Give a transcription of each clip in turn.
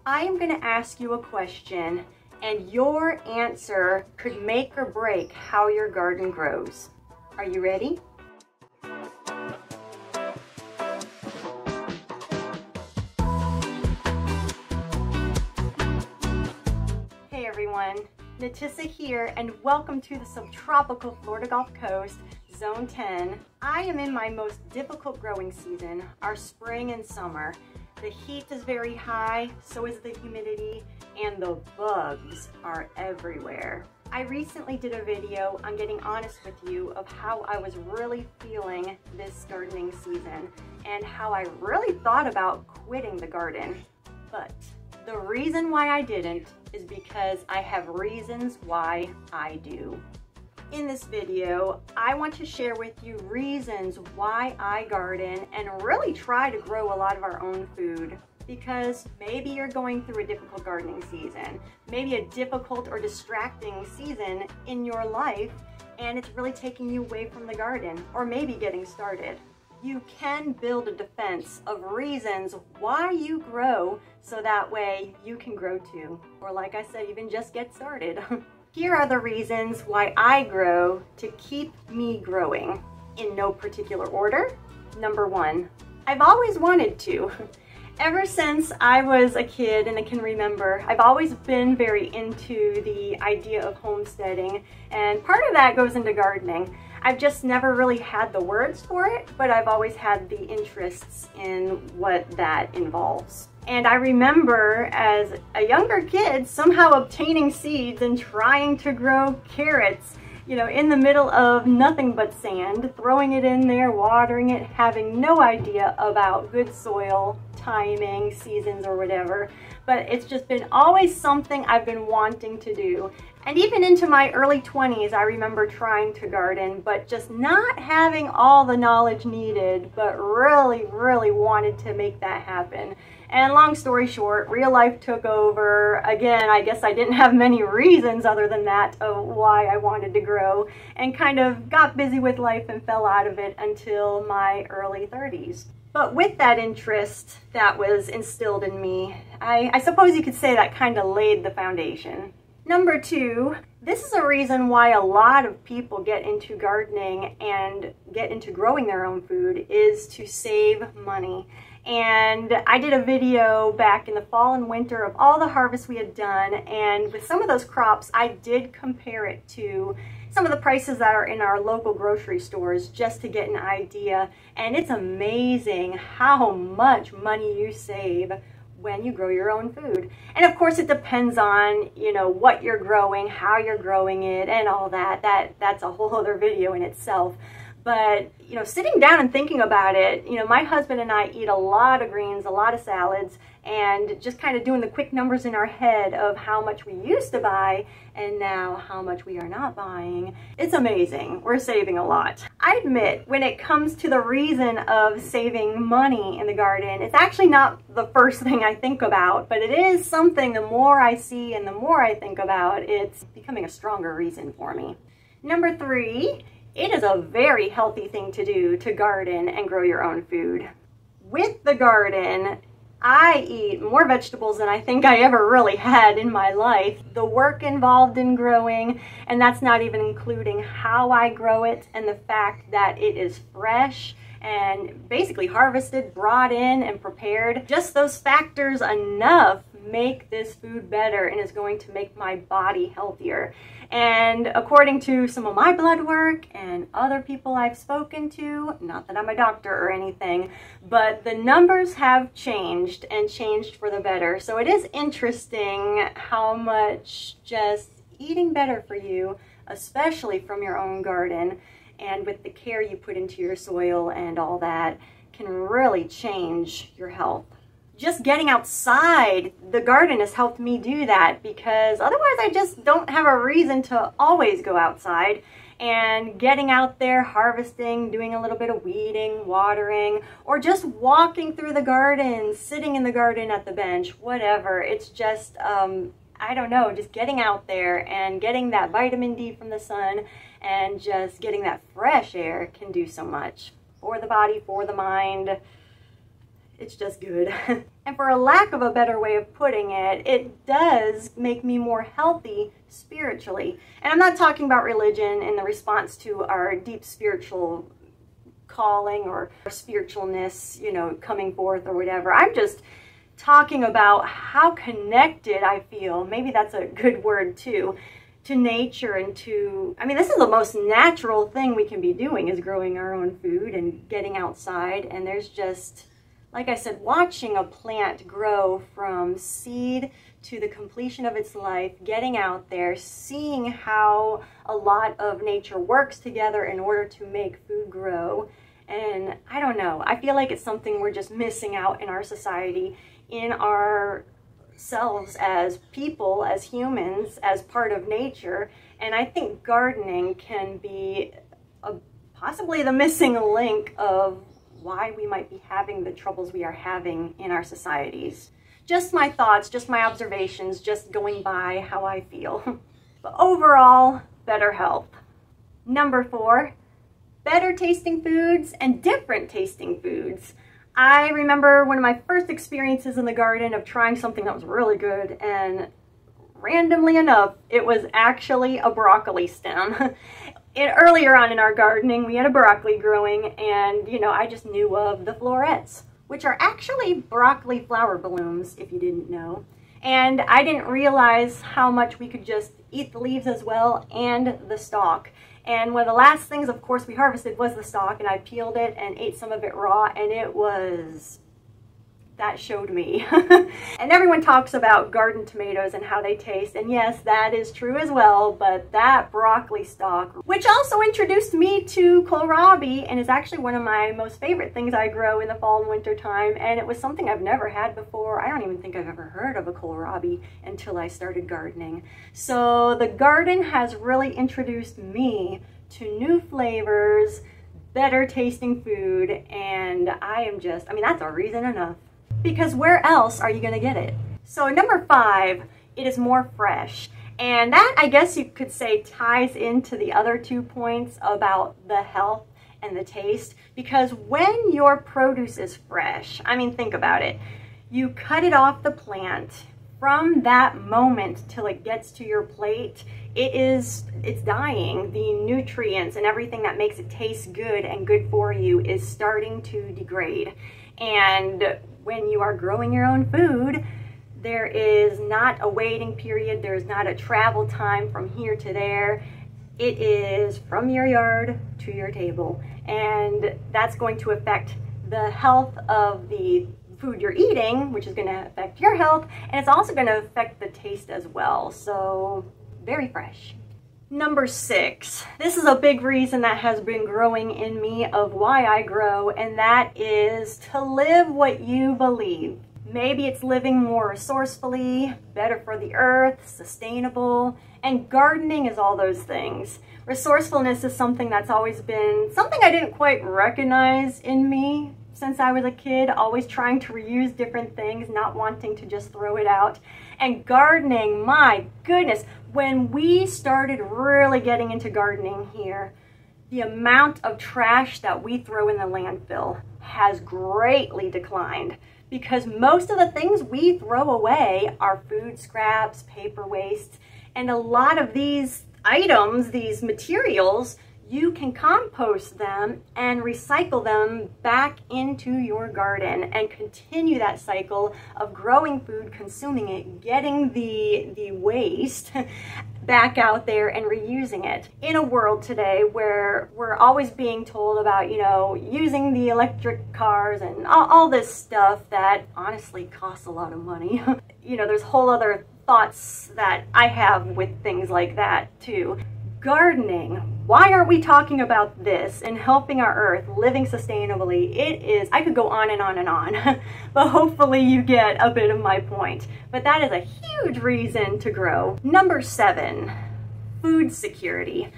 I am going to ask you a question, and your answer could make or break how your garden grows. Are you ready? Hey everyone, Natissa here, and welcome to the subtropical Florida Gulf Coast, Zone 10. I am in my most difficult growing season, our spring and summer. The heat is very high, so is the humidity, and the bugs are everywhere. I recently did a video on getting honest with you of how I was really feeling this gardening season and how I really thought about quitting the garden. But the reason why I didn't is because I have reasons why I do. In this video, I want to share with you reasons why I garden and really try to grow a lot of our own food. Because maybe you're going through a difficult gardening season, maybe a difficult or distracting season in your life, and it's really taking you away from the garden, or maybe getting started. You can build a defense of reasons why you grow so that way you can grow too. Or like I said, even just get started. Here are the reasons why I grow to keep me growing, in no particular order. Number one, I've always wanted to. Ever since I was a kid and I can remember, I've always been very into the idea of homesteading, and part of that goes into gardening. I've just never really had the words for it, but I've always had the interests in what that involves. And I remember as a younger kid somehow obtaining seeds and trying to grow carrots, you know, in the middle of nothing but sand, throwing it in there, watering it, having no idea about good soil, timing, seasons, or whatever. But it's just been always something I've been wanting to do. And even into my early 20s, I remember trying to garden, but just not having all the knowledge needed, but really, really wanted to make that happen. And long story short, real life took over. Again, I guess I didn't have many reasons other than that of why I wanted to grow, and kind of got busy with life and fell out of it until my early 30s. But with that interest that was instilled in me, I suppose you could say that kind of laid the foundation. Number two, this is a reason why a lot of people get into gardening and get into growing their own food, is to save money. And I did a video back in the fall and winter of all the harvests we had done, and with some of those crops I did compare it to some of the prices that are in our local grocery stores just to get an idea. And it's amazing how much money you save when you grow your own food. And of course it depends on, you know, what you're growing, how you're growing it, and all that. That's a whole other video in itself. But, you know, sitting down and thinking about it, you know, my husband and I eat a lot of greens, a lot of salads, and just kind of doing the quick numbers in our head of how much we used to buy and now how much we are not buying. It's amazing. We're saving a lot. I admit, when it comes to the reason of saving money in the garden, it's actually not the first thing I think about, but it is something the more I see and the more I think about, it's becoming a stronger reason for me. Number three, it is a very healthy thing to do to garden and grow your own food. With the garden, I eat more vegetables than I think I ever really had in my life. The work involved in growing, and that's not even including how I grow it and the fact that it is fresh and basically harvested, brought in, and prepared. Just those factors enough make this food better and is going to make my body healthier. And according to some of my blood work and other people I've spoken to, not that I'm a doctor or anything, but the numbers have changed, and changed for the better. So it is interesting how much just eating better for you, especially from your own garden, and with the care you put into your soil and all that, can really change your health. Just getting outside the garden has helped me do that, because otherwise I just don't have a reason to always go outside. And getting out there, harvesting, doing a little bit of weeding, watering, or just walking through the garden, sitting in the garden at the bench, whatever. It's just, I don't know, just getting out there and getting that vitamin D from the sun and just getting that fresh air can do so much for the body, for the mind. it's just good. And for a lack of a better way of putting it, it does make me more healthy spiritually. And I'm not talking about religion in the response to our deep spiritual calling or spiritualness, you know, coming forth or whatever. I'm just talking about how connected I feel, maybe that's a good word too, to nature and to, I mean, this is the most natural thing we can be doing, is growing our own food and getting outside. And there's just, like I said, watching a plant grow from seed to the completion of its life, getting out there, seeing how a lot of nature works together in order to make food grow. And I don't know, I feel like it's something we're just missing out in our society, in ourselves as people, as humans, as part of nature. And I think gardening can be possibly the missing link of why we might be having the troubles we are having in our societies. Just my thoughts, just my observations, just going by how I feel. But overall, better health. Number 4, better tasting foods and different tasting foods. I remember one of my first experiences in the garden of trying something that was really good, and randomly enough, it was actually a broccoli stem. Earlier on in our gardening, we had a broccoli growing, and you know, I just knew of the florets, which are actually broccoli flower blooms, if you didn't know. And I didn't realize how much we could just eat the leaves as well and the stalk. And one of the last things, of course, we harvested was the stalk, and I peeled it and ate some of it raw, and it was, that showed me. And everyone talks about garden tomatoes and how they taste, and yes, that is true as well, but that broccoli stalk, which also introduced me to kohlrabi, and is actually one of my most favorite things I grow in the fall and winter time, and it was something I've never had before. I don't even think I've ever heard of a kohlrabi until I started gardening. So the garden has really introduced me to new flavors, better tasting food, and I am just, I mean, that's a reason enough. Because where else are you going to get it? So number 5, it is more fresh. And that, I guess you could say, ties into the other 2 points about the health and the taste. Because when your produce is fresh, I mean, think about it. You cut it off the plant. From that moment till it gets to your plate, it's dying. The nutrients and everything that makes it taste good and good for you is starting to degrade. And when you are growing your own food, there is not a waiting period, there is not a travel time from here to there. It is from your yard to your table, and that's going to affect the health of the food you're eating, which is going to affect your health, and it's also going to affect the taste as well. So very fresh. Number 6, this is a big reason that has been growing in me of why I grow, and that is to live what you believe. Maybe it's living more resourcefully, better for the earth, sustainable, and gardening is all those things. Resourcefulness is something that's always been something I didn't quite recognize in me since I was a kid, always trying to reuse different things, not wanting to just throw it out. And gardening, my goodness, when we started really getting into gardening here, the amount of trash that we throw in the landfill has greatly declined, because most of the things we throw away are food scraps, paper waste, and a lot of these items, these materials, you can compost them and recycle them back into your garden and continue that cycle of growing food, consuming it, getting the waste back out there and reusing it. In a world today where we're always being told about, you know, using the electric cars and all this stuff that honestly costs a lot of money. You know, there's whole other thoughts that I have with things like that too. Gardening, why are we talking about this and helping our earth, living sustainably? It is, I could go on and on and on, but hopefully you get a bit of my point. But that is a huge reason to grow. Number 7, food security.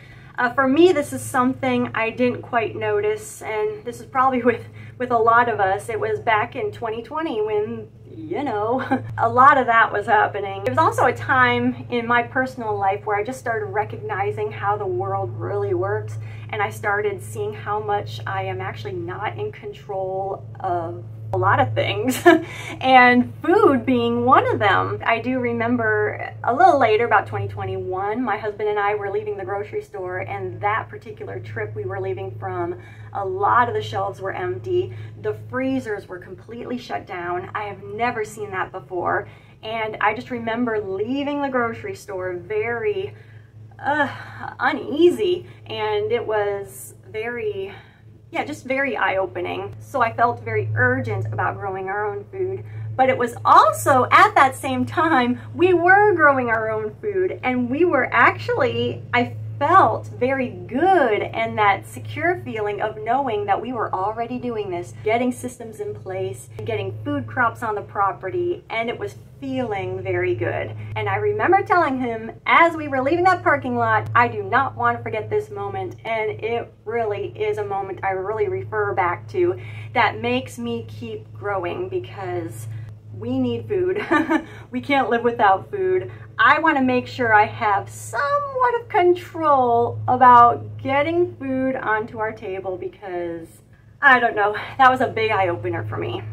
For me, this is something I didn't quite notice, and this is probably with a lot of us. It was back in 2020 when, you know, a lot of that was happening. It was also a time in my personal life where I just started recognizing how the world really works, and I started seeing how much I am actually not in control of a lot of things, and food being one of them. I do remember a little later, about 2021, my husband and I were leaving the grocery store, and that particular trip we were leaving from, a lot of the shelves were empty. The freezers were completely shut down. I have never seen that before, and I just remember leaving the grocery store very uneasy, and it was very, just very eye-opening. So I felt very urgent about growing our own food. But it was also at that same time, we were growing our own food, and we were actually, I felt very good, and that secure feeling of knowing that we were already doing this, getting systems in place, getting food crops on the property, and it was feeling very good. And I remember telling him as we were leaving that parking lot, I do not want to forget this moment, and it really is a moment I really refer back to that makes me keep growing, because we need food. We can't live without food. I want to make sure I have somewhat of control about getting food onto our table, because I don't know, that was a big eye-opener for me.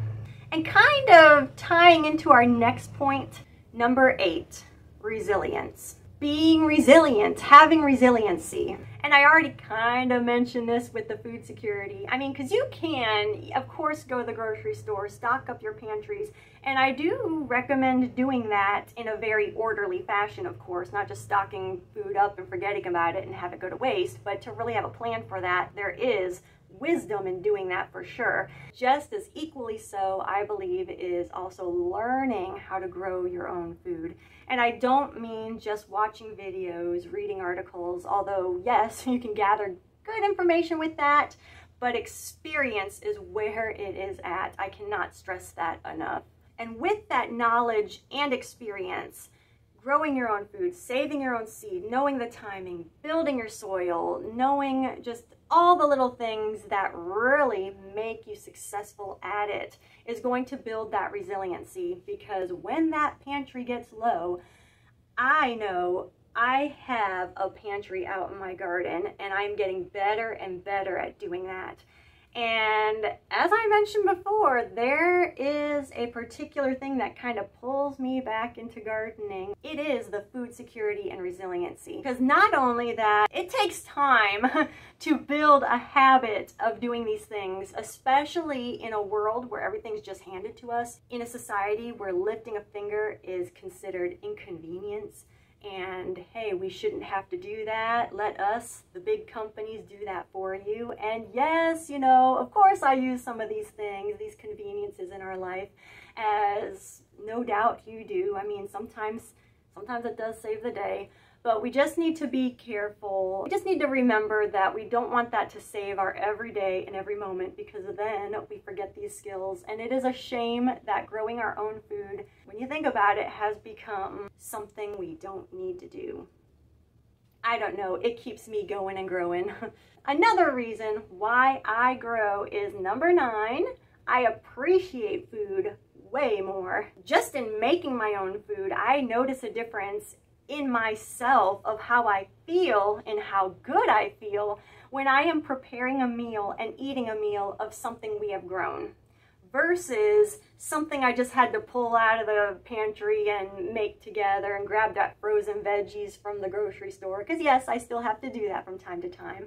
And kind of tying into our next point, number 8, resilience. Being resilient, having resiliency. And I already kind of mentioned this with the food security. I mean, because you can, of course, go to the grocery store, stock up your pantries, and I do recommend doing that in a very orderly fashion, of course, not just stocking food up and forgetting about it and have it go to waste, but to really have a plan for that. There is wisdom in doing that for sure. Just as equally so, I believe, is also learning how to grow your own food. And I don't mean just watching videos, reading articles, although yes, you can gather good information with that, but experience is where it is at. I cannot stress that enough. And with that knowledge and experience, growing your own food, saving your own seed, knowing the timing, building your soil, knowing just all the little things that really make you successful at it is going to build that resiliency, because when that pantry gets low, I know I have a pantry out in my garden, and I'm getting better and better at doing that. And as I mentioned before, there is a particular thing that kind of pulls me back into gardening. It is the food security and resiliency. Because not only that, it takes time to build a habit of doing these things, especially in a world where everything's just handed to us, in a society where lifting a finger is considered inconvenience. And hey, we shouldn't have to do that. Let us, the big companies, do that for you. And yes, you know, of course I use some of these things, these conveniences in our life, as no doubt you do. I mean, sometimes it does save the day. But we just need to be careful. We just need to remember that we don't want that to save our every day and every moment, because then we forget these skills. And it is a shame that growing our own food, when you think about it, has become something we don't need to do. I don't know, it keeps me going and growing. Another reason why I grow is number 9, I appreciate food way more. Just in making my own food, I notice a difference in myself of how I feel and how good I feel when I am preparing a meal and eating a meal of something we have grown, versus something I just had to pull out of the pantry and make together and grab that frozen veggies from the grocery store. Because yes, I still have to do that from time to time,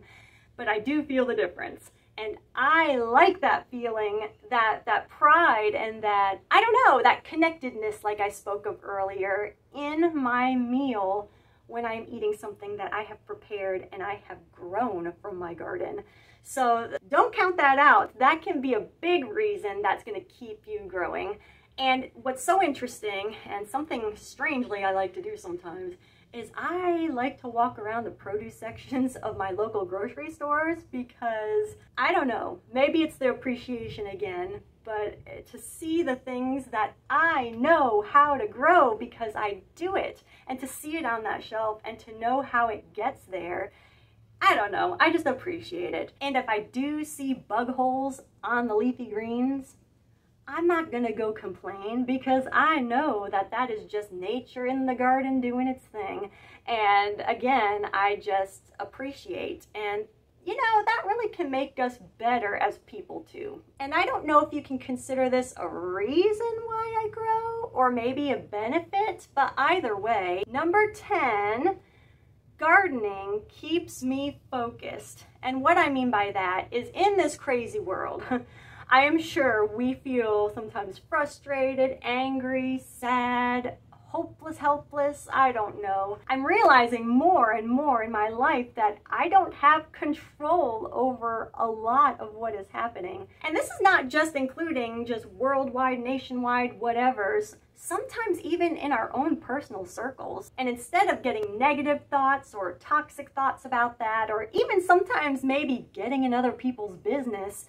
but I do feel the difference. And I like that feeling, that pride, and that, I don't know, that connectedness like I spoke of earlier in my meal when I'm eating something that I have prepared and I have grown from my garden. So don't count that out. That can be a big reason that's going to keep you growing. And what's so interesting, and something strangely I like to do sometimes, is I like to walk around the produce sections of my local grocery stores, because, I don't know, maybe it's the appreciation again, but to see the things that I know how to grow because I do it, and to see it on that shelf and to know how it gets there, I don't know, I just appreciate it. And if I do see bug holes on the leafy greens, I'm not gonna go complain, because I know that that is just nature in the garden doing its thing. And again, I just appreciate. And you know, that really can make us better as people too. And I don't know if you can consider this a reason why I grow or maybe a benefit, but either way, number 10, gardening keeps me focused. And what I mean by that is in this crazy world, I am sure we feel sometimes frustrated, angry, sad, hopeless, helpless, I don't know. I'm realizing more and more in my life that I don't have control over a lot of what is happening. And this is not just including just worldwide, nationwide, whatevers, sometimes even in our own personal circles. And instead of getting negative thoughts or toxic thoughts about that, or even sometimes maybe getting in other people's business,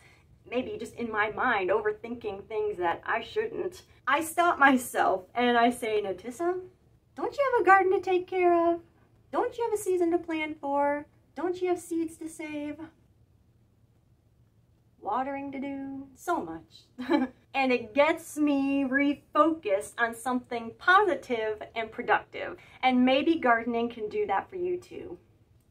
maybe just in my mind, overthinking things that I shouldn't, I stop myself and I say, Natissa, don't you have a garden to take care of? Don't you have a season to plan for? Don't you have seeds to save? Watering to do? So much. And it gets me refocused on something positive and productive. And maybe gardening can do that for you too.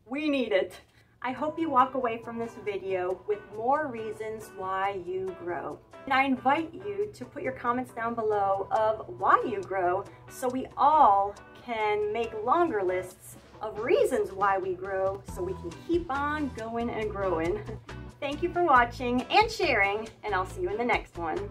We need it. I hope you walk away from this video with more reasons why you grow. And I invite you to put your comments down below of why you grow so we all can make longer lists of reasons why we grow so we can keep on going and growing. Thank you for watching and sharing, and I'll see you in the next one.